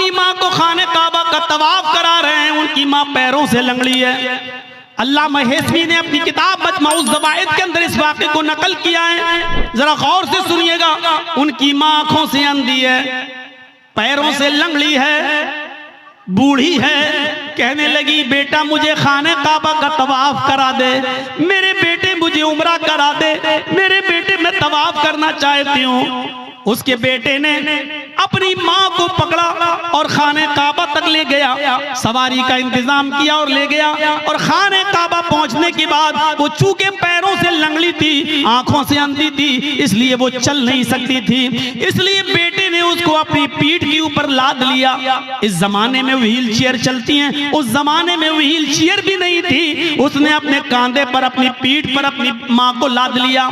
अपनी माँ को खाने काबा का तवाफ करा रहे हैं, उनकी माँ पैरों से लंगड़ी है। अल्लाह महेशवी ने अपनी किताब मजमऊज़ ज़वाइद के अंदर इस वाक़े को नकल किया है, जरा गौर से सुनिएगा। उनकी माँ आंखों से अंधी है, पैरों से लंगड़ी है, बूढ़ी है। कहने लगी बेटा मुझे खाने काबा का तवाफ करा दे, मेरे बेटे मुझे उम्रा करा दे, मेरे बेटे मैं तवाफ करना चाहती हूँ। उसके बेटे ने अपनी माँ को पकड़ा और खाने काबा तक ले गया, सवारी का इंतजाम किया और ले गया। और खाने काबा पहुंचने के बाद वो चूंकि पैरों से लंगड़ी थी, आंखों से अंधी थी, इसलिए वो चल नहीं सकती थी, इसलिए बेटे ने उसको अपनी पीठ के ऊपर लाद लिया। इस जमाने में व्हील चेयर चलती हैं, उस जमाने में व्हील चेयर भी नहीं थी। उसने अपने कांधे पर, अपनी पीठ पर अपनी माँ को लाद लिया।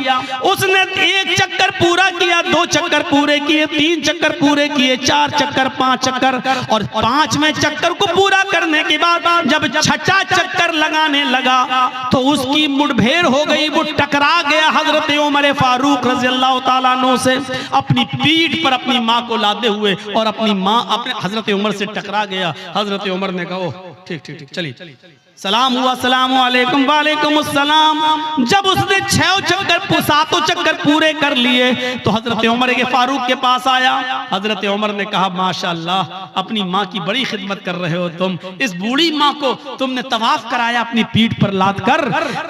उसने एक चक्कर पूरा किया, 2 चक्कर पूरे किए, 3 चक्कर पूरे किए, 4 चक्कर, 5 चक्कर, और 5वें चक्कर को पूरा करने के बाद जब 6ठा चक्कर लगाने लगा तो उसकी मुठभेड़ हो गई। वो टकरा गया हजरत उमर फारूक रज़ी अल्लाह ताला अन्हु से, अपनी पीठ पर अपनी माँ को लादे हुए, और अपनी माँ अपने हजरत उमर से टकरा गया। हजरत उमर ने कहा ठीक ठीक ठीक चलिए, सलाम हुआ, सलामु अलैकुम, वालेकुम अस्सलाम। जब उसने 6 चक्कर 7 चक्कर पूरे कर लिए तो हजरत उमर के फारूक के पास आया। हजरत उमर ने कहा माशाअल्लाह, अपनी माँ की बड़ी खिदमत कर रहे हो तुम, इस बूढ़ी माँ को तुमने तवाफ कराया अपनी पीठ पर लाद कर।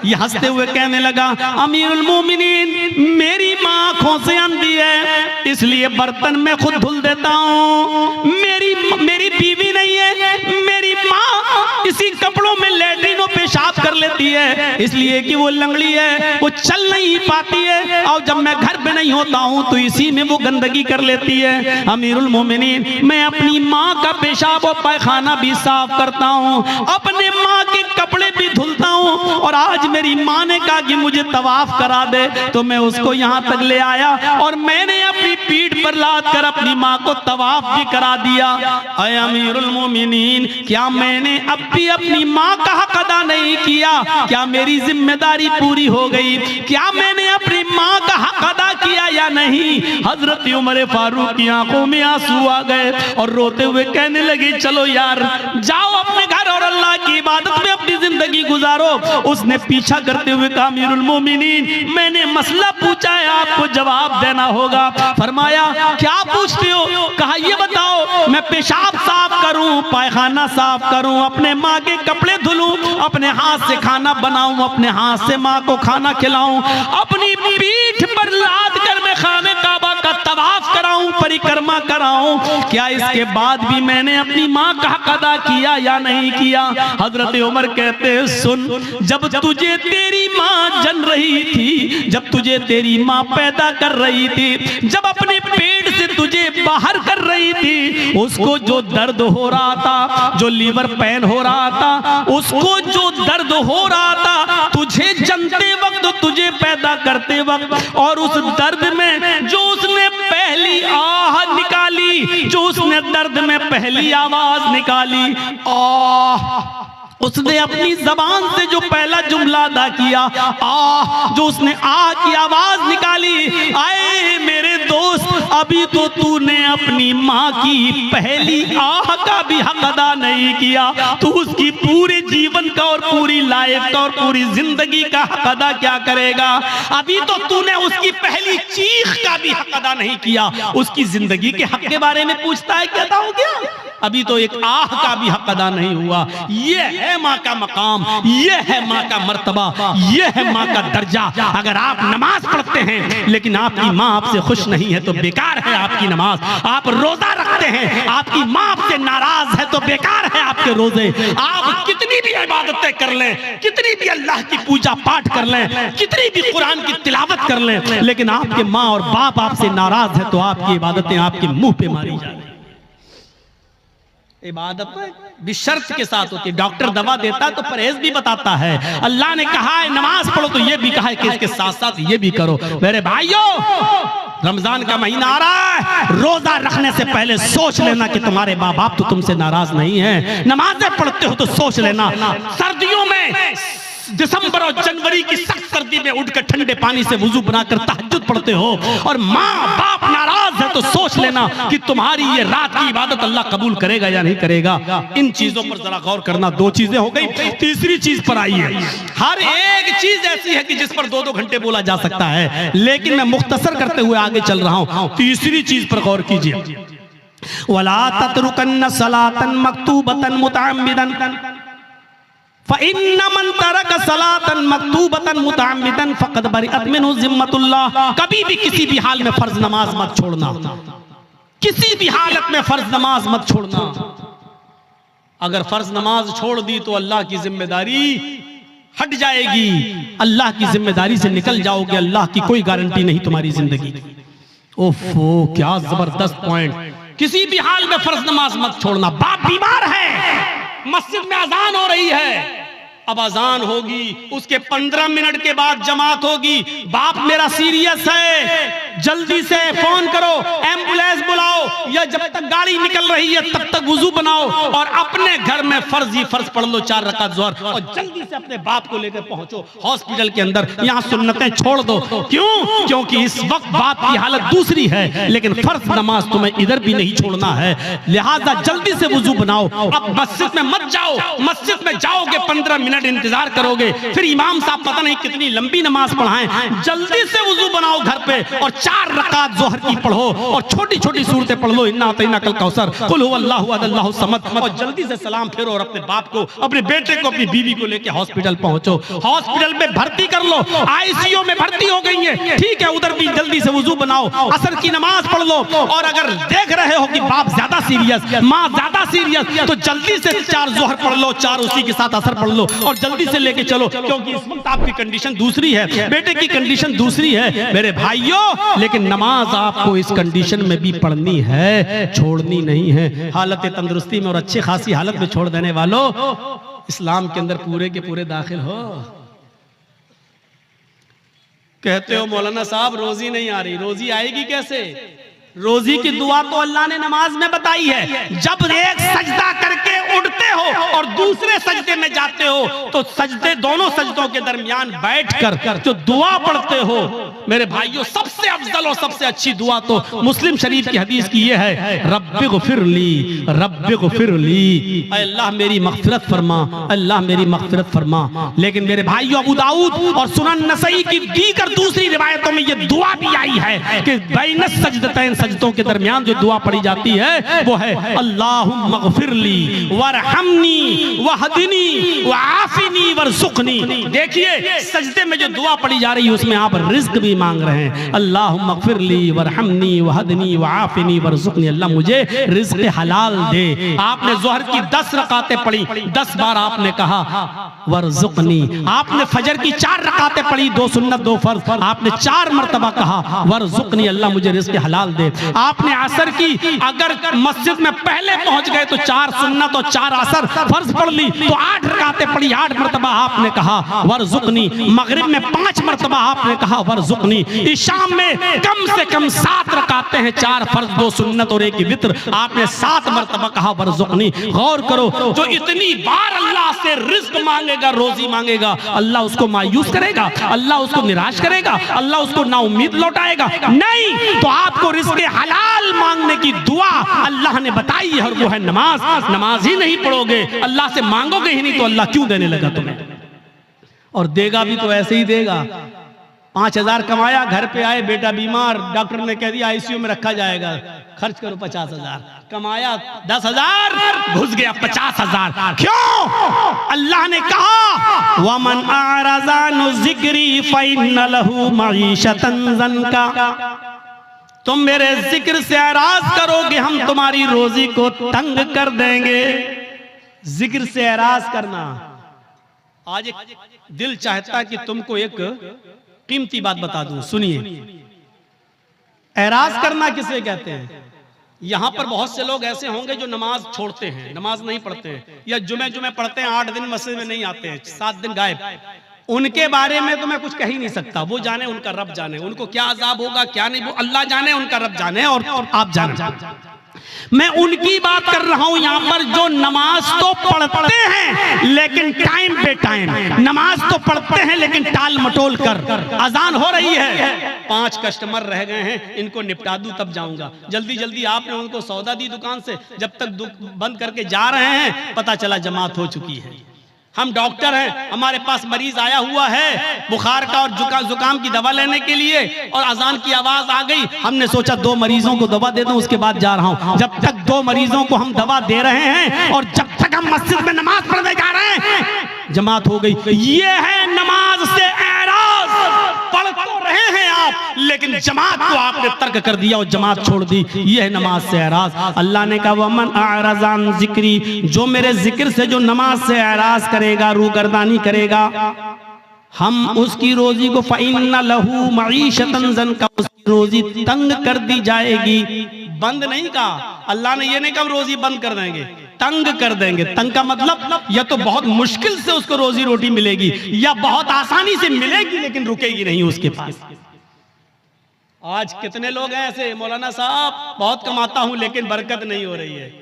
ये हंसते हुए कहने लगा अमीरुल मोमिनीन, मेरी माँ आंखों से अंधी है, इसलिए बर्तन में खुद धुल देता हूँ। मेरी बीवी नहीं है, मेरी माँ इसी कपड़ों में लैट्रिनो पेशाब कर लेती है, इसलिए कि वो लंगड़ी है, वो चल नहीं पाती है, और जब मैं घर पे नहीं होता हूँ तो इसी में वो गंदगी कर लेती है। अमीरुल मोमिनीन, मैं अपनी माँ का पेशाब और पैखाना भी साफ करता हूँ, अपने माँ के कपड़े भी धुलता हूँ, और आज मेरी माँ ने कहा कि मुझे तवाफ करा दे तो मैं उसको यहाँ तक ले आया, और मैंने अपनी पीठ पर लाद कर अपनी माँ को तवाफ भी करा दिया। ऐ अमीरुल मोमिनीन, क्या मैंने अब भी अपनी माँ का हक अदा नहीं किया? क्या मेरी जिम्मेदारी पूरी हो गई? क्या मैंने अपनी माँ का हक अदा किया या नहीं? हजरत उमर फारूक की आंखों में आंसू आ गए और रोते हुए कहने लगे चलो यार, जाओ अपने घर और अल्लाह की इबादत में अपनी जिंदगी गुजारो। उसने पीछा करते हुए कहा अमीरुल मोमिनीन, मैंने मसला पूछा है, आपको जवाब देना होगा। फरमाया क्या पूछते हो? कहा ये बताओ, मैं पेशाब साफ करूं, पैखाना साफ करूं, अपने माँ के कपड़े धुलूं, अपने हाथ से खाना बनाऊं, अपने हाथ से माँ को खाना खिलाऊं, अपनी पीठ पर लाद कर मैं खाने काबा का तवाफ कराऊं, परिक्रमा कराऊं, क्या इसके बाद भी मैंने अपनी माँ का हक अदा किया या नहीं किया? हजरत उमर कहते हैं सुन, जब तुझे तेरी माँ जन रही थी, जब तुझे तेरी माँ पैदा कर रही थी, जब अपने पेट से तुझे बाहर कर रही थी, उसको जो दर्द हो रहा था, जो लीवर पेन हो रहा था, उसको जो दर्द हो रहा था तुझे जनते वक्त, तुझे पैदा करते वक्त, और उस दर्द में जो उसने पहली आह निकाली, जो उसने दर्द में पहली आवाज निकाली, आह, उसने अपनी जबान से जो पहला जुमला अदा किया, आह, जो उसने आह की आवाज निकाली, आए मेरे दोस्त, अभी तो तूने अपनी माँ की पहली आह का भी हक अदा नहीं किया, तू उसकी पूरे जीवन का और पूरी लाइफ का और पूरी जिंदगी का हक अदा क्या करेगा? अभी तो तूने उसकी पहली चीख का भी हक अदा नहीं किया, उसकी जिंदगी के हक के बारे में पूछता है, क्या अदा हो गया? अभी तो एक आह का भी हक अदा नहीं हुआ। ये है माँ का मकाम, ये है माँ का मर्तबा, ये है माँ का दर्जा। अगर आप नमाज पढ़ते हैं लेकिन आपकी माँ आपसे खुश नहीं है तो बेकार है आपकी नमाज। आप रोजा रखते हैं, आपकी माँ आपसे नाराज है तो बेकार है आपके रोजे। आप कितनी भी इबादतें कर लें, कितनी भी अल्लाह की पूजा पाठ कर लें, कितनी भी कुरान की तिलावत कर लें, लेकिन आपके माँ और बाप आपसे नाराज है तो आपकी इबादतें आपके मुंह पे मारी जाएंगी। इबादत भी शर्त के साथ होती है। डॉक्टर दवा देता तो परहेज भी बताता है। अल्लाह ने कहा है नमाज पढ़ो तो ये भी कहा है कि इसके साथ साथ ये भी करो। मेरे भाइयों, रमजान का महीना आ रहा है, रोजा रखने से पहले सोच लेना कि तुम्हारे माँ बाप तो तुमसे नाराज नहीं है। नमाजें पढ़ते हो तो सोच लेना, सर्दियों में दिसंबर और जनवरी की सख्त सर्दी में उठकर ठंडे पानी से वुजू बनाकर तहज्जुद पढ़ते हो और माँ बाप नाराज है तो सोच लेना कि तुम्हारी ये रात की इबादत अल्लाह कबूल करेगा या नहीं करेगा। इन चीजों पर जरा गौर करना। 2 चीजें हो गई, तीसरी चीज पर आई है। हर एक चीज ऐसी है कि जिस पर 2-2 घंटे बोला जा सकता है, लेकिन मैं मुख्तसर करते हुए आगे चल रहा हूं। तीसरी चीज पर गौर कीजिए। वला ततरुकन्न सलातन मक्तूबतन मुतअम्मिदन फ़इन्न मन तरक सलातन मक्तूबतन मुतअम्मिदन फ़क़द बरिअत मिन्हु ज़िम्मतुल्लाह। कभी भी किसी भी हाल में फर्ज नमाज मत छोड़ना, किसी भी हालत में फर्ज नमाज मत छोड़ना। अगर फर्ज नमाज छोड़ दी तो अल्लाह की जिम्मेदारी हट जाएगी, अल्लाह की जिम्मेदारी से निकल जाओगे। अल्लाह की कोई गारंटी नहीं तुम्हारी जिंदगी। ओफो, क्या जबरदस्त पॉइंट। किसी भी हाल में फर्ज नमाज मत छोड़ना। बाप बीमार है, मस्जिद में अजान हो रही है, अब अजान होगी, उसके 15 मिनट के बाद जमात होगी। बाप मेरा सीरियस है, जल्दी से फोन करो, एम्बुलेंस बुलाओ, या जब तक गाड़ी निकल रही है तब तक वुजू बनाओ और अपने घर में फर्ज ही फर्ज पढ़ लो 4 रकात ज़ोहर, और जल्दी से अपने बाप को लेकर पहुंचो हॉस्पिटल के अंदर। यहाँ सुन्नतें छोड़ दो। क्यों? क्योंकि इस वक्त बाप की हालत दूसरी है, लेकिन फर्ज नमाज तुम्हें इधर भी नहीं छोड़ना है। लिहाजा जल्दी से वुजू बनाओ। अब मस्जिद में मत जाओ, मस्जिद में जाओगे 15 मिनट इंतजार करोगे, फिर इमाम साहब पता नहीं कितनी लंबी नमाज पढ़ाएं। जल्दी से वुजू बनाओ घर पे और 4 रकात ज़ोहर की पढ़ो और छोटी छोटी सूरतें पढ़ लो, इन्ना अतैना कल कौसर, कुल हुवल्लाहु अहद अल्लाहु समद, और जल्दी से सलाम फेरो और अपने बाप को, अपने बेटे को, अपनी बीवी को लेके हॉस्पिटल पहुंचो। हॉस्पिटल में भर्ती कर लो, आईसीयू में भर्ती हो गई है, ठीक है, उधर भी जल्दी से वुजू बनाओ, असर की नमाज पढ़ लो। और अगर देख रहे हो कि बाप ज्यादा सीरियस, माँ ज्यादा सीरियस, तो जल्दी से 4 ज़ोहर पढ़ लो, 4 उसी के साथ असर पढ़ लो और जल्दी से लेके चलो, क्योंकि इस वक्त आपकी कंडीशन दूसरी है, बेटे की कंडीशन दूसरी है मेरे भाइयों। लेकिन नमाज आपको इस कंडीशन में भी पढ़नी है, छोड़नी नहीं है। हालत तंदुरुस्ती में और अच्छी खासी हालत में छोड़ देने वालों, इस्लाम के अंदर पूरे के पूरे दाखिल हो। कहते हो मौलाना साहब रोजी नहीं आ रही, रोजी आएगी कैसे? रोजी की दुआ तो अल्लाह ने नमाज में बताई है। जब एक सजदा करके उठते हो और दूसरे सजदे में जाते हो तो सजदे, दोनों सजदों के दरमियान बैठकर जो दुआ पढ़ते हो मेरे भाइयों, सबसे अफजल और सबसे अच्छी दुआ तो मुस्लिम शरीफ की हदीस की ये है, रब्बिग़फिरली रब्बिग़फिरली, अल्लाह मेरी मग़फ़िरत फरमा, अल्लाह मेरी मग़फ़िरत फरमा। लेकिन मेरे भाइयों, अबू दाऊद और सुनन नसई की दीगर दूसरी रिवायतों में ये दुआ भी आई है कि बैन सजदतैन, सजदों के दरमियान जो दुआ पढ़ी जाती है वो है अल्लाहुम्मा ग़फ़िरली वरहमनी वहदनी वआफ़िनी वरज़ुक़नी। देखिए सजदे में जो दुआ पढ़ी जा रही है उसमें आप रिज़्क़ भी मांग रहे हैं। अल्लाहुम्मा ग़फ़िरली वरहमनी वहदनी वआफ़िनी वरज़ुक़नी, अल्लाह मुझे रिज़्क़ हलाल दे। आपने ज़ोहर की 10 रकातें पढ़ी, 10 बार आपने कहा वरज़ुक़नी। आपने फजर की 4 रकातें पढ़ी, 2 सुन्नत 2 फर्ज, आपने 4 मरतबा कहा वरज़ुक़नी, अल्लाह मुझे रिज़्क़ हलाल दे। आपने असर की, अगर मस्जिद में पहले पहुंच गए तो 4 सुन्नत और 4 असर फर्ज पढ़ ली तो 8 रकातें पढ़ी, 8 मरतबा आपने कहा वरज़ुक़नी। मगरिब में 5 मरतबा आपने कहा वरज़ुक़नी। इशाम में कम से कम 7 रकातें हैं, 4 फर्ज 2 सुन्नत और 1 वित्र, आपने 7 मरतबा कहा वरज़ुक़नी। गौर करो, जो इतनी बार अल्लाह से रिज़्क़ मांगेगा, रोजी मांगेगा, अल्लाह उसको मायूस करेगा, अल्लाह उसको निराश करेगा, अल्लाह उसको नाउम्मीद लौटाएगा? नहीं। तो आपको रिज़्क़ हलाल मांगने की दुआ अल्लाह ने बताई है और वो है नमाज। नमाज ही नहीं पढ़ोगे, अल्लाह से मांगोगे ही नहीं, तो अल्लाह क्यों देने लगा तुम्हें? और देगा भी तो ऐसे ही देगा। 5000 कमाया, घर पे आए, बेटा बीमार, डॉक्टर ने कह दिया आईसीयू में रखा जाएगा, खर्च करो 50,000। कमाया 10,000, घुस गया 50,000। क्यों? अल्लाह ने कहा वमन आरज़ा अन ज़िक्री फ़इन्न लहू मईशतन ज़ंका, तुम मेरे जिक्र से एराज करोगे हम तुम्हारी रोजी को तंग कर देंगे। जिक्र से एराज करना। आज एक दिल चाहता है कि तुमको एक कीमती बात बता दूं, सुनिए। एराज करना किसे कहते हैं? यहां पर बहुत से लोग ऐसे होंगे जो नमाज छोड़ते हैं, नमाज नहीं पढ़ते हैं, या जुमे पढ़ते हैं, 8 दिन मस्जिद में नहीं आते हैं, 7 दिन गायब। उनके बारे में तो मैं कुछ कह ही नहीं सकता, वो जाने, उनका रब जाने, उनको क्या अजाब होगा क्या नहीं, वो अल्लाह जाने, उनका रब जाने और आप जाने। मैं उनकी बात कर रहा हूं यहां पर जो नमाज तो पढ़ते हैं लेकिन टाइम पे टाइम, नमाज तो पढ़ते हैं लेकिन टाल मटोल कर। अजान हो रही है, 5 कस्टमर रह गए हैं, इनको निपटा दूं तब जाऊंगा, जल्दी जल्दी आपने उनको सौदा दी दुकान से, जब तक बंद करके जा रहे हैं पता चला जमात हो चुकी है। हम डॉक्टर हैं, हमारे पास मरीज आया हुआ है बुखार का और जुकाम की दवा लेने के लिए, और अजान की आवाज आ गई, हमने सोचा 2 मरीजों को दवा दे दूं उसके बाद जा रहा हूं। जब तक 2 मरीजों को हम दवा दे रहे हैं और जब तक हम मस्जिद में नमाज पढ़ने जा रहे हैं जमात हो गई। ये है नमाज से एराज, पढ़ तो रहे हैं आप लेकिन जमात को आपने तर्क कर दिया और जमात छोड़ दी, ये है नमाज से एराज। अल्लाह ने कहा वमन अरज़ान जिक्री, जो मेरे जिक्र से जो नमाज से एराज करेगा, रूगर्दानी करेगा, हम उसकी रोजी को फ़इन्ना लहू मईशतन ज़ंका, उसकी रोजी तंग कर दी जाएगी। बंद नहीं कहा अल्लाह ने, ये नहीं कहा रोजी बंद कर देंगे, तंग कर देंगे। तंग का मतलब या तो बहुत मुश्किल से उसको रोजी रोटी मिलेगी या बहुत आसानी से मिलेगी लेकिन रुकेगी नहीं उसके पास। आज कितने लोग हैं ऐसे, मौलाना साहब बहुत कमाता हूं लेकिन बरकत नहीं हो रही है,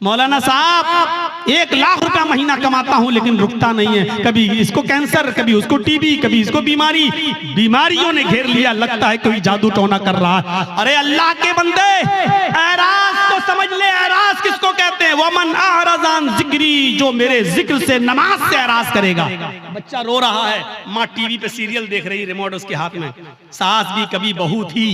मौलाना साहब 1 लाख रुपया महीना कमाता हूं लेकिन रुकता नहीं है, कभी इसको कैंसर, कभी उसको टीबी, कभी इसको बीमारी, बीमारियों ने घेर लिया, लगता है कोई जादू टोना कर रहा है। अरे अल्लाह के बंदे, एराज तो समझ ले, एराज किसको कहते हैं? वमन अरज़ान जिक्री, जो मेरे जिक्र से नमाज से एराज करेगा। बच्चा रो रहा है, माँ टीवी पे सीरियल देख रही, रिमोट उसके हाथ में, सास भी कभी बहू थी,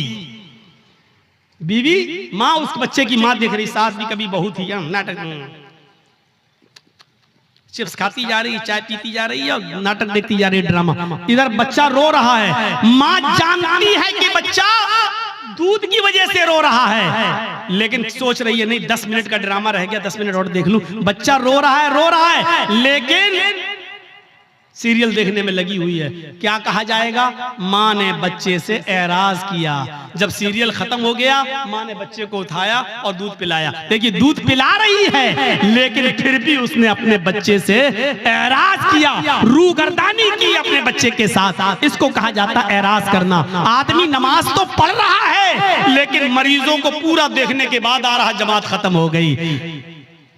बीवी माँ उस बच्चे की माँ देख रही, सास भी कभी बहू थी, नाटक, चिप्स खाती जा रही, चाय पीती जा रही है और नाटक देखती जा रही है, ड्रामा। इधर बच्चा रो रहा है, माँ जानती है कि बच्चा दूध की वजह से रो रहा है लेकिन सोच रही है नहीं 10 मिनट का ड्रामा रह गया, 10 मिनट और देख लूं। बच्चा रो रहा है लेकिन सीरियल देखने में लगी हुई है। क्या कहा जाएगा? माँ ने बच्चे से एराज किया। जब सीरियल खत्म हो गया, माँ ने बच्चे को उठाया और दूध पिलाया। देखिए दूध पिला रही है लेकिन फिर भी उसने अपने बच्चे से एराज किया, रूगर्दानी की अपने बच्चे के साथ। इसको कहा जाता है एराज करना। आदमी नमाज तो पढ़ रहा है लेकिन मरीजों को पूरा देखने के बाद आ रहा, जमात खत्म हो गई।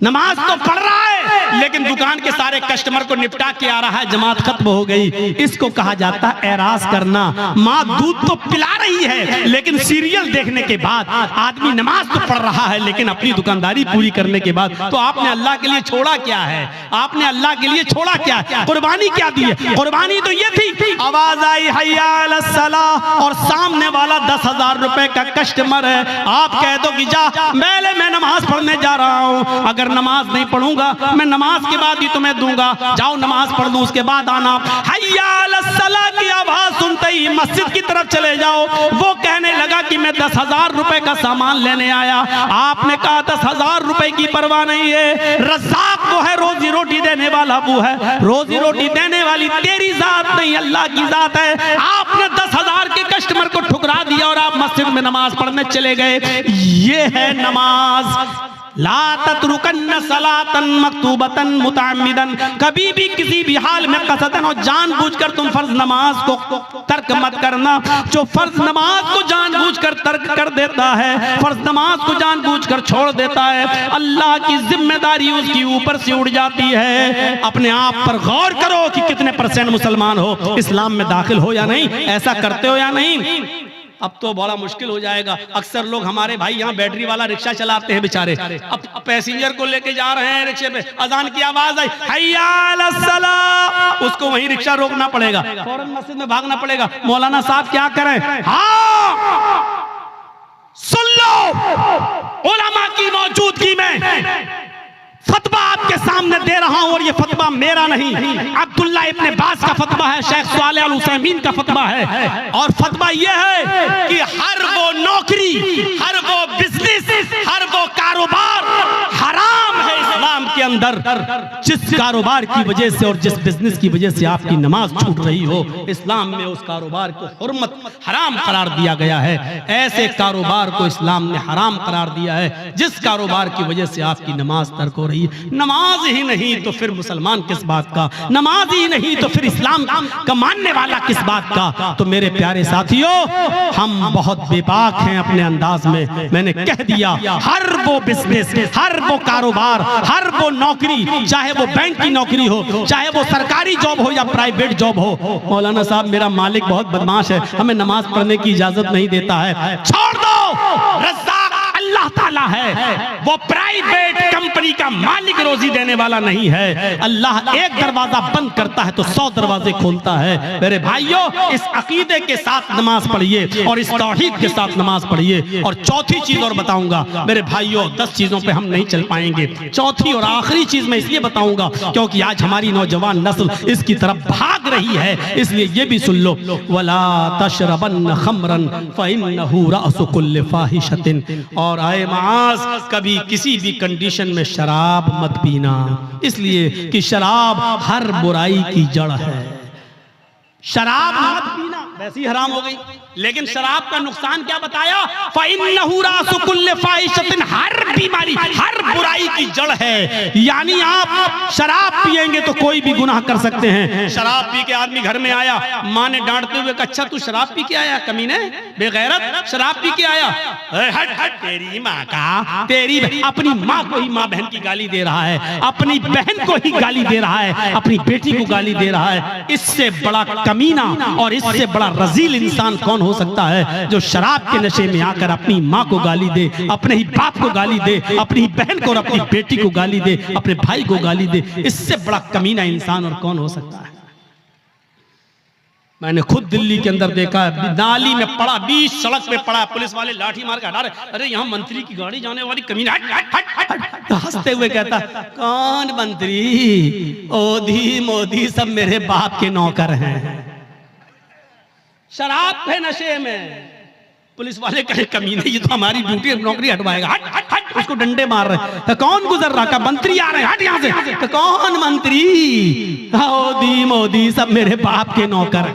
नमाज तो पढ़ रहा है लेकिन दुकान के सारे कस्टमर को निपटा के आ रहा है, जमात खत्म हो गई। इसको कहा जाता है एराज करना। माँ दूध तो पिला रही है लेकिन सीरियल देखने के बाद आदमी नमाज तो पढ़ रहा है लेकिन अपनी दुकानदारी पूरी करने के बाद, तो आपने अल्लाह के लिए छोड़ा क्या है? आपने अल्लाह के लिए छोड़ा क्या है? कुर्बानी क्या दी है? कुर्बानी तो ये थी, आवाज आई हय्या अलस सलाह और सामने वाला 10,000 रुपए का कस्टमर है, आप कह दो कि जा पहले मैं नमाज पढ़ने जा रहा हूँ, अगर नमाज नहीं पढ़ूंगा मैं नमाज के बाद ही तुम्हें दूंगा, जाओ नमाज पढ़ लो उसके बाद आना। हय्या अलस सलाह की आवाज सुनते ही मस्जिद की तरफ चले जाओ। वो कहने लगा कि मैं 10,000 रुपए का सामान लेने आया। आपने कहा 10,000 रुपए की परवाह नहीं है, रज़्ज़ाक़ वो है, रोजी रोटी देने वाला वो है, रोजी रोटी देने वाली तेरी जात नहीं अल्लाह की जात है। आपने 10,000 के कस्टमर को ठुकरा दिया और आप मस्जिद में नमाज पढ़ने चले गए। ये है नमाज। ला तत्रुकन्न सलातन मक्तूबतन मुतअम्मिदन, कभी भी किसी भी हाल में कसदन और जानबूझकर तुम फर्ज नमाज को तर्क मत करना। जो फर्ज नमाज को जानबूझकर तर्क कर देता है, फर्ज नमाज को जानबूझकर छोड़ देता है, अल्लाह की जिम्मेदारी उसकी ऊपर से उड़ जाती है। अपने आप पर गौर करो कि कितने % मुसलमान हो, इस्लाम में दाखिल हो या नहीं, ऐसा करते हो या नहीं। अब तो बड़ा मुश्किल हो जाएगा। अक्सर लोग हमारे भाई यहाँ बैटरी वाला रिक्शा चलाते हैं बेचारे, अब पैसेंजर को लेके जा रहे हैं रिक्शे पे, अजान की आवाज आई हय्या अलस सलाह, उसको वहीं रिक्शा रोकना पड़ेगा, फौरन मस्जिद में भागना पड़ेगा। मौलाना साहब क्या करें? हाँ सुन लो, उलमा की मौजूदगी में फतवा आपके सामने दे रहा हूं और ये फतवा मेरा नहीं, अब्दुल्ला इब्ने बास का फतवा है, शेख सालेह अल उसैमीन का फतवा है। और फतवा ये है कि हर वो नौकरी, हर वो बिजनेस, हर वो कारोबार हराम है इस्लाम के अंदर जिस कारोबार की वजह से और जिस बिजनेस की वजह से आपकी नमाज छूट रही हो, इस्लाम में उस कारोबार को हुर्मत हराम करार दिया गया है। ऐसे कारोबार को इस्लाम ने हराम करार दिया है जिस कारोबार की वजह से आपकी नमाज तर्क हो रही है। नमाज ही नहीं तो फिर मुसलमान किस बात का, नमाज ही नहीं तो फिर इस्लाम का मानने वाला किस बात का। तो मेरे प्यारे साथियों, हम बहुत बेबाक हैं अपने अंदाज में। मैंने कह दिया, हर वो बिजनेस, हर वो कारोबार, हर वो नौकरी, चाहे वो बैंक की नौकरी हो, चाहे वो सरकारी जॉब हो या प्राइवेट जॉब हो, मौलाना साहब मेरा मालिक बहुत बदमाश है, हमें नमाज पढ़ने की इजाजत नहीं देता है, छोड़ दो। रज़्ज़ाक़ अल्लाह ताला है, वो प्राइवेट कंपनी का मालिक रोजी देने वाला नहीं है। अल्लाह एक दरवाजा बंद करता है तो 100 दरवाजे खोलता है। मेरे भाइयों, इस अकीदे के साथ नमाज पढ़िए और इस तौहीद के साथ नमाज पढ़िए। और चौथी चीज और बताऊंगा मेरे भाइयों, 10 चीजों पे हम नहीं चल पाएंगे। चौथी और आखिरी चीज मैं इसलिए बताऊंगा क्योंकि आज हमारी नौजवान नस्ल इसकी तरफ भाग रही है, इसलिए ये भी सुन लो, वला तशरबन खमरन फइन्नहु रअसु कुल्लि फाहिशतिन। और आए मास, कभी किसी भी कंडीशन में शराब मत पीना, इसलिए कि शराब हर बुराई की जड़ है। शराब मत पीना वैसे ही हराम हो गई, लेकिन शराब का नुकसान क्या बताया? फ़इन्नहु रासु कुल्लि फ़ाहिशतिन, हर बीमारी, हर बुराई की जड़ है। यानी आप शराब पिएंगे तो कोई भी गुनाह कर सकते हैं। शराब पी के आदमी घर में आया, माँ ने डांटते हुए कहा, अच्छा तू शराब पी के आया कमीने, बेगैरत, शराब पी के आया, हट हट, तेरी माँ का, तेरी अपनी माँ को ही माँ बहन की गाली दे रहा है, अपनी बहन को ही गाली दे रहा है, अपनी बेटी को गाली दे रहा है। इससे बड़ा कमीना और इससे बड़ा रजील इंसान कौन हो सकता है जो शराब के नशे में आकर अपनी माँ को गाली दे, अपने ही बाप को गाली दे, अपनी बहन को और अपनी बेटी को गाली दे, अपने भाई को गाली दे। इससे बड़ा कमीना इंसान और कौन हो सकता है? मैंने खुद दिल्ली के अंदर देखा है, नाली में पड़ा, बीच सड़क पे पड़ा, पुलिस वाले लाठी मार के हटा रहे, अरे यहाँ मंत्री की गाड़ी जाने वाली कमीना, हट हट हट हट। तो हंसते हुए कहता, कौन मंत्री, ओधी मोदी सब मेरे बाप के नौकर हैं। शराब के नशे में पुलिस वाले कहे, कमीने ये तो हमारी ड्यूटी नौकरी हटवाएगा, हट हट हट, उसको डंडे मार रहे। तो कौन गुजर रहा? का मंत्री आ रहे हैं, हट यहाँ से। तो कौन मंत्री, मोदी मोदी सब मेरे बाप के नौकर।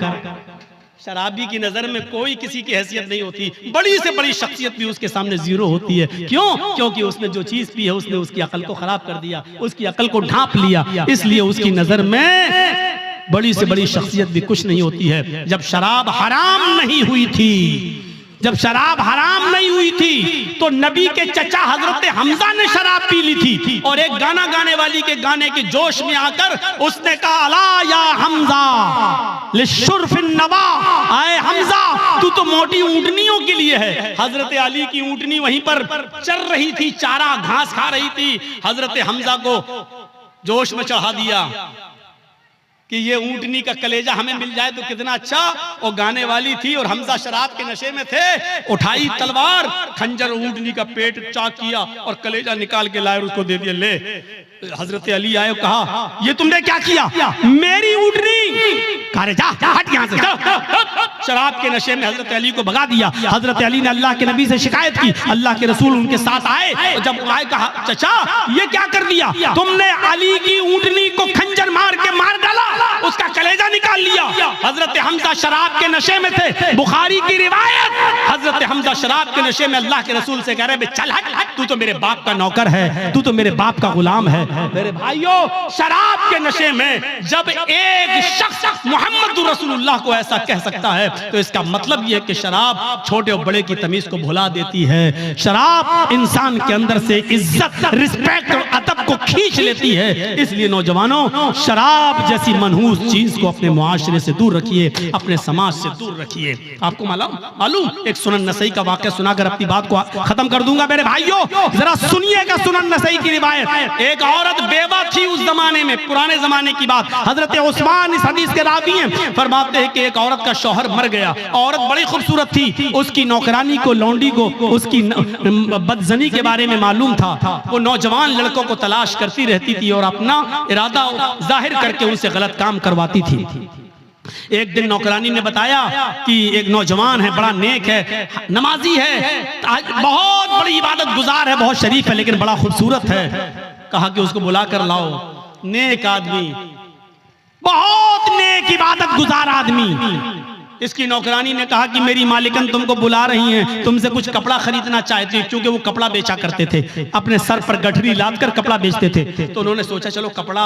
शराबी की नजर में कोई किसी की हैसियत नहीं होती, बड़ी से बड़ी शख्सियत भी उसके सामने जीरो होती है। क्यों? क्योंकि उसने जो चीज पी है उसने उसकी अकल को खराब कर दिया, उसकी अकल को ढांप लिया, इसलिए उसकी नजर में बड़ी से बड़ी शख्सियत भी कुछ नहीं होती है। जब शराब हराम नहीं हुई थी, जब शराब हराम नहीं हुई थी तो नबी के चचा हजरत हमजा ने शराब पी ली थी और एक गाना गाने वाली के गाने के जोश में आकर उसने कहा, अला या हमजा लिशुर्फिन नवा, आए हमजा तू तो मोटी ऊंटनियों के लिए है। हजरत अली की ऊंटनी वहीं पर चर रही थी, चारा घास खा रही थी। हजरत हमजा को जोश में चढ़ा दिया कि ये ऊंटनी का कलेजा हमें मिल जाए तो कितना अच्छा। और गाने वाली थी और हमजा शराब के नशे में थे, उठाई तलवार, खंजर ऊंटनी का पेट चाक किया और कलेजा निकाल के लाए और उसको दे दिया, ले। हजरत अली आए, कहा ये तुमने क्या किया? मेरी ऊंटनी। कहा जा हट यहाँ से। शराब के नशे में हजरत अली को भगा दिया। हजरत अली ने अल्लाह के नबी से शिकायत की, अल्लाह के रसूल उनके साथ आए और जब आए कहा, चचा ये क्या कर दिया तुमने? अली की ऊंटनी को खंजर मार के मार डाला, उसका कलेजा निकाल लिया। हजरत हमजा शराब के नशे में थे, बुखारी की रिवायत। हजरत हमजा शराब के नशे में अल्लाह के रसूल से कह रहे, चल हट, तू तो मेरे बाप का नौकर है, तू तो मेरे बाप का गुलाम है। मेरे भाइयों, शराब के नशे में जब एक शख्स मोहम्मद रसूलुल्लाह को ऐसा कह सकता है तो इसका मतलब यह है कि शराब छोटे और बड़े की तमीज को भुला देती है। शराब इंसान के अंदर से इज्जत, रिस्पेक्ट और अदब को खींच लेती है। इसलिए नौजवानों, शराब जैसी मनहूस चीज को अपने मुआशरे से दूर रखिए, अपने समाज से दूर रखिए। आपको मालूम एक सुनन नसई का वाक़या सुनाकर अपनी बात को खत्म कर दूंगा। मेरे भाइयों जरा सुनिएगा सुनन नसई की रिवायत। एक औरत बेवा थी उस जमाने में, पुराने जमाने की बात। हजरत उस्मान इस हदीस के रावी हैं, फरमाते हैं कि एक औरत का शौहर मर गया। औरत बड़ी खूबसूरत थी, उसकी नौकरानी को, लौंडी को उसकी बदजनी के बारे में मालूम था। वो नौजवान लड़कों को तलाश करती रहती थी और अपना इरादा जाहिर करके उनसे गलत काम करवाती थी। एक दिन नौकरानी ने बताया कि एक नौजवान है, बड़ा नेक है, नमाजी है, बहुत बड़ी इबादत गुजार है, बहुत शरीफ है, लेकिन बड़ा खूबसूरत है। कहा कि उसको बुला कर लाओ। नेक आदमी, बहुत नेक इबादत गुजार आदमी। इसकी नौकरानी ने कहा कि मेरी मालिकन तुमको बुला रही हैं, तुमसे कुछ कपड़ा खरीदना चाहती है, क्योंकि वो कपड़ा बेचा करते थे, अपने सर पर गठरी लाद कर कपड़ा बेचते थे। तो उन्होंने सोचा चलो कपड़ा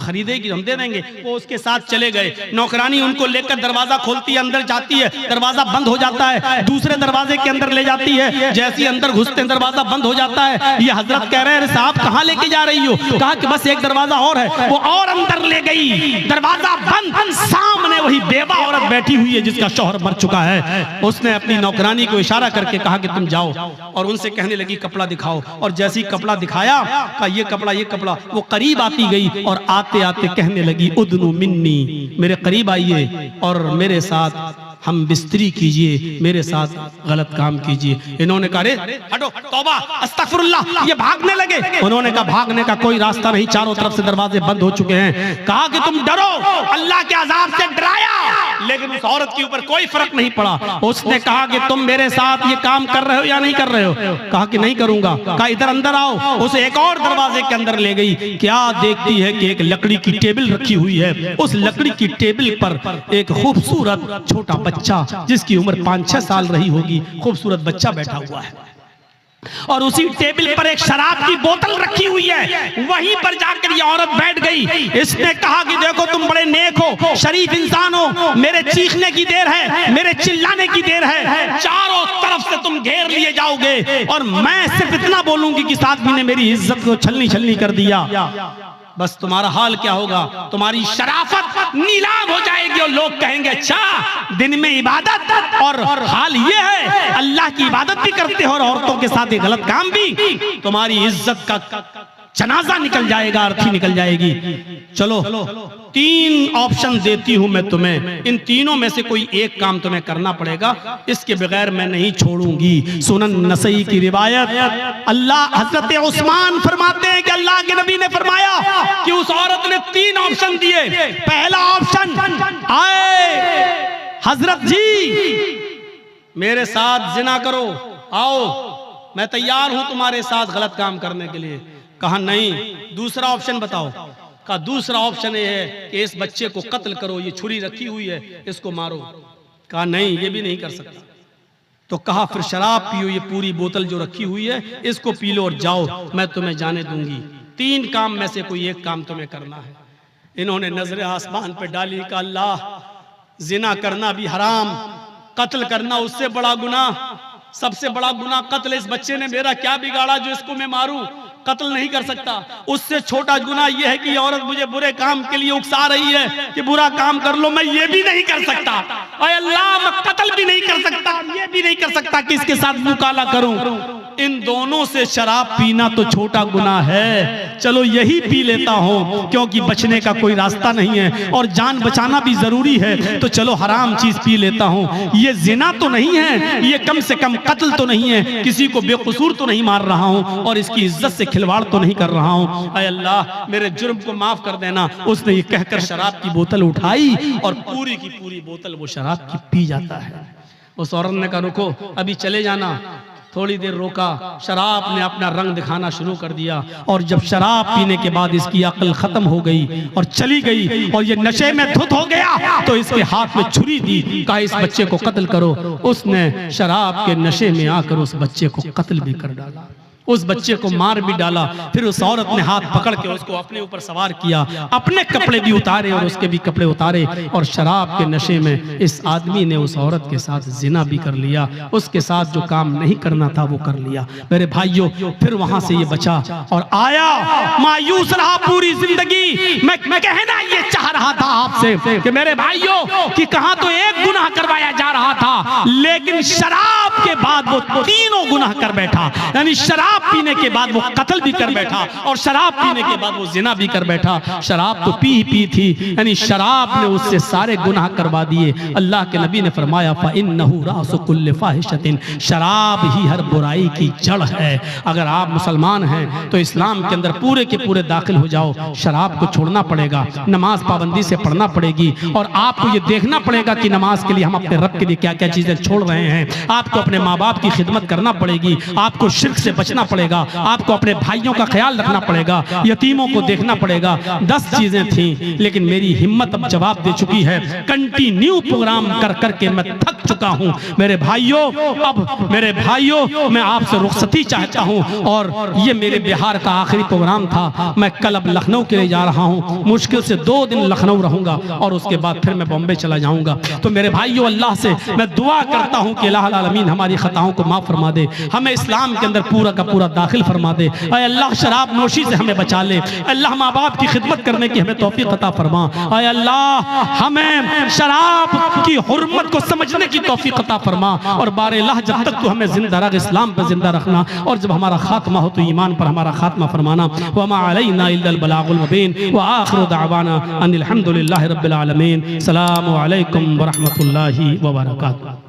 खरीदेगी, हम दे देंगे। वो उसके साथ चले गए। नौकरानी उनको लेकर दरवाजा खोलती है, अंदर जाती है, दरवाजा बंद हो जाता है, दूसरे दरवाजे के अंदर ले जाती है। जैसे ही अंदर घुसते हैं दरवाजा बंद हो जाता है। ये हजरत कह रहे हैं साहब कहाँ लेके जा रही हो? कहा कि बस एक दरवाजा और है। वो और अंदर ले गई, दरवाजा बंद, सामने वही बेवा औरत बैठी हुई जिसका शौहर मर चुका है। उसने अपनी नौकरानी को इशारा करके कहा कि तुम जाओ, और उनसे कहने लगी कपड़ा दिखाओ। और जैसे ही कपड़ा दिखाया, कहा ये कपड़ा। वो करीब आती गई और आते आते कहने लगी उदनु मिन्नी, मेरे करीब आइए और मेरे साथ हम बिस्तरी कीजिए, मेरे साथ गलत काम कीजिए। इन्होंने कहा रे हटो, तौबा, अस्तगफिरुल्लाह। ये भागने लगे। उन्होंने कहा भागने का कोई रास्ता नहीं, चारों तरफ से दरवाजे बंद हो चुके हैं। कहा कि तुम डरो, अल्लाह के अजाब से डराया, लेकिन उस औरत के ऊपर कोई फर्क नहीं पड़ा। उसने कहा कि तुम मेरे साथ ये काम कर रहे हो या नहीं कर रहे हो? कहा कि नहीं करूंगा। कहा इधर अंदर आओ। उसे एक और दरवाजे के अंदर ले गई। क्या देखती है कि एक लकड़ी की टेबल रखी हुई है। उस लकड़ी की टेबल पर एक खूबसूरत छोटा बच्चा, जिसकी उम्र 5-6 साल रही होगी, खूबसूरत बच्चा बैठा हुआ है। और उसी टेबल पर एक शराब की बोतल रखी हुई है। वहीं पर जाकर ये औरत बैठ गई। इसने कहा कि देखो तुम बड़े नेक हो, शरीफ इंसान हो, मेरे चीखने की देर है, मेरे चिल्लाने की देर है, चारों तरफ से तुम घेर लिए जाओगे और मैं सिर्फ इतना बोलूंगी कि इस आदमी ने मेरी इज्जत को छलनी छलनी कर दिया। बस तुम्हारा हाल क्या होगा? तुम्हारी शराफत नीलाम हो जाएगी और लोग कहेंगे अच्छा दिन में इबादत, और हाल ये है अल्लाह की इबादत भी करते हो और औरतों के साथ ये गलत काम भी। तुम्हारी इज्जत का जनाजा निकल जाएगा, अर्थी निकल जाएगी। चलो 3 ऑप्शन देती हूं मैं तुम्हें, इन तीनों में से कोई एक काम तुम्हें करना पड़ेगा, इसके बगैर मैं नहीं छोड़ूंगी। सुनन नसई की रिवायत, अल्लाह हजरत उस्मान फरमाते हैं कि अल्लाह के नबी ने फरमाया कि उस औरत ने 3 ऑप्शन दिए। पहला ऑप्शन, आए हजरत जी मेरे साथ जिना करो, आओ मैं तैयार हूं तुम्हारे साथ गलत काम करने के लिए। कहा नहीं। दूसरा ऑप्शन बताओ? कहा दूसरा ऑप्शन ये है कि इस बच्चे को कत्ल करो, ये छुरी रखी हुई है, इसको मारो। कहा नहीं, ये भी नहीं कर सकता। तो कहा फिर शराब पियो, ये पूरी बोतल जो रखी हुई है इसको पी लो और जाओ, मैं तुम्हें जाने दूंगी। 3 काम में से कोई एक काम तुम्हें करना है। इन्होंने नजरें आसमान पे डाली, कहा अल्लाह जिना करना भी हराम, कत्ल करना उससे बड़ा गुनाह, सबसे बड़ा गुनाह कत्ल। इस बच्चे ने मेरा क्या बिगाड़ा जो इसको मैं मारूं? कत्ल नहीं कर सकता। उससे छोटा गुनाह यह है कि औरत मुझे बुरे काम के लिए उकसा रही है कि बुरा काम कर लो, मैं ये भी नहीं कर सकता। और अल्लाह मैं कत्ल भी नहीं कर सकता, ये भी नहीं कर सकता कि इसके साथ मुंह काला करूं। इन दोनों से शराब पीना तो छोटा गुनाह है, चलो यही पी लेता हूं क्योंकि बचने का कोई रास्ता नहीं है और जान बचाना भी जरूरी है, तो चलो हराम चीज पी लेता हूं। ये जिना तो नहीं है, ये कम से कम कत्ल तो नहीं है, किसी को बेकसूर तो नहीं मार रहा हूं और इसकी इज्जत से खिलवाड़ तो नहीं कर रहा हूं। ऐ अल्लाह मेरे जुर्म को माफ कर देना। उसने ये कहकर शराब की बोतल उठाई और पूरी की पूरी बोतल वो शराब की पी जाता है। उस औरत ने कहा रुको, अभी चले जाना। थोड़ी देर रोका, शराब ने अपना रंग दिखाना शुरू कर दिया और जब शराब पीने के बाद इसकी अक्ल खत्म हो गई और चली गई और ये नशे में धुत हो गया तो इसके हाथ में छुरी दी, कहा इस बच्चे को कत्ल करो। उसने शराब के नशे में आकर उस बच्चे को कत्ल भी कर डाला, उस बच्चे को मार भी डाला। फिर उस औरत ने हाथ पकड़ के उसको अपने ऊपर सवार किया, अपने कपड़े भी उतारे और उसके भी कपड़े उतारे और शराब के नशे में इस आदमी ने उस औरत के साथ जिना भी कर लिया। उसके साथ जो काम नहीं करना था वो कर लिया। मेरे भाइयों, फिर वहां से ये बचा और आया, मायूस रहा पूरी जिंदगी। मैं कहना ये चाह रहा था आपसे कि मेरे भाइयों कि कहां तो एक गुनाह करवाया जा रहा था, लेकिन शराब के बाद वो तीनों गुनाह कर बैठा। यानी शराब पीने के बाद वो कत्ल भी कर बैठा और शराब पीने के बाद वो जिना भी कर बैठा। शराब तो पी पी थी, यानी शराब ने उससे सारे गुनाह करवा दिए। अल्लाह के नबी ने फरमाया फ़इन्नहु रासु कुल्लि फ़ाहिशतिन, शराब ही हर बुराई की जड़ है। अगर आप मुसलमान हैं तो इस्लाम के अंदर पूरे के पूरे दाखिल हो जाओ। शराब को छोड़ना पड़ेगा, नमाज पाबंदी से पढ़ना पड़ेगी और आपको ये देखना पड़ेगा कि नमाज के लिए हम अपने रब के लिए क्या क्या चीजें छोड़ रहे हैं। आपको अपने अपने माँ बाप की खिदमत करना पड़ेगी, आपको शिर्क से बचना पड़ेगा, आपको अपने भाइयों का ख्याल रखना पड़ेगा, यतीमों को देखना पड़ेगा। 10 चीजें थी, लेकिन मेरी हिम्मत अब जवाब दे चुकी है। कंटिन्यू प्रोग्राम कर करके मैं थक चुका हूं मेरे भाइयों। अब मेरे भाइयों, मैं आपसे रुखसती चाहता हूं, और ये मेरे बिहार का आखिरी प्रोग्राम था। मैं कल अब लखनऊ के लिए जा रहा हूं, मुश्किल से 2 दिन लखनऊ रहूंगा और उसके बाद फिर मैं बॉम्बे चला जाऊंगा। तो मेरे भाइयों, अल्लाह से मैं दुआ करता हूं कि अल्लाह आलमीन हमारी खताओं को माफ फरमा दे, हमें इस्लाम के अंदर पूरा का पूरा दाखिल फरमा दे। ऐ अल्लाह, शराब नोशी से हमें बचा ले। अल्लाह, माँ बाप की खिदमत करने की हमें तौफीक अता फरमा। ऐ अल्लाह, हमें शराब की हुर्मत को समझने की तौफीक अता फरमा। और बार-ए-अल्लाह, जब तक तू हमें जिंदा रख, इस्लाम पर जिंदा रखना, और जब हमारा खात्मा हो तो ईमान पर हमारा खात्मा फरमाना। वमा अलैना इल्लल बलागुल मुबीन व आखिरु दअवाना अनिल हम्दुलिल्लाहि रब्बिल आलमीन। सलामु अलैकुम व रहमतुल्लाहि व बरकातुहू।